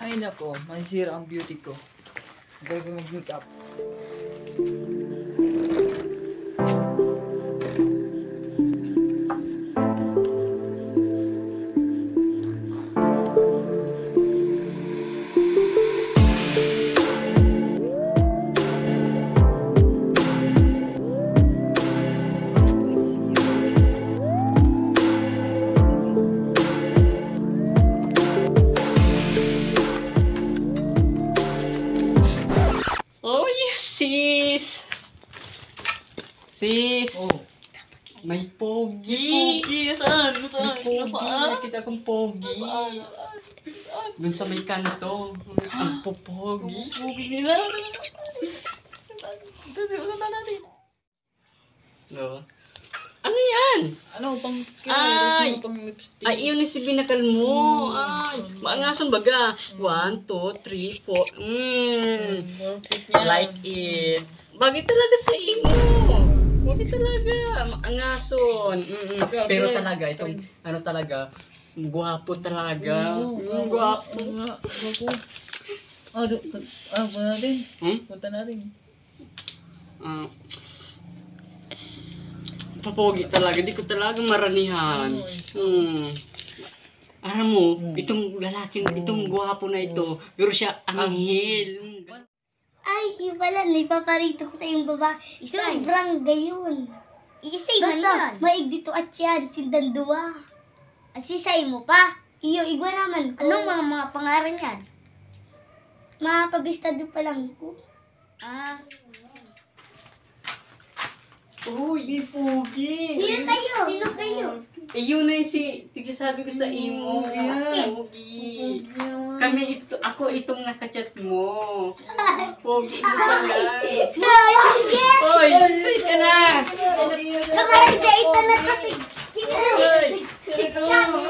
Ay nako, masisira ang beauty ko. Gagawin mag-makeup. Oh yes, sis! Sis! Oh. May pogi! Pogi, saan? May Saan? pogi! Nasaan? Nakita kong pogi! Dun sa may kanto. Ang popogi. Pogi nila. Saan natin? No? Ano yan? Ano, pang Ay! pang lipstick. Ay, iyon si binakal mo. Ay, maangason baga. 1, 2, 3, 4. Bakit yan? Like it. Bagay talaga sa iyo. Bagay talaga. Maangason. Pero talaga, itong ano talaga, gwapo talaga. Gwapo. Gwapo. Punta natin. Punta natin. Papogi talaga. Di ko talaga maranihan. Alam mo, itong lalaki, itong gwapo na ito, pero siya anghel. Ay, iba lang. Ipaparito ko sa iyong babae. Sobrang gayon. Isay man yan. Maig dito at yan. Sildan dua. At sisay mo pa. Iyo, igwa naman ko. Anong mga pangaran yan? Mapabistado pa lang ko. Uy, Pogi. Sino kayo? Sino kayo? yun na yung tigsasabi ko sa imo. Pogi. Kami ito, ako itong nakachat mo. Pogi mo pala. Oy, ay ka na. Kamarang dyan ito na kasi. Oy, sino ka mo?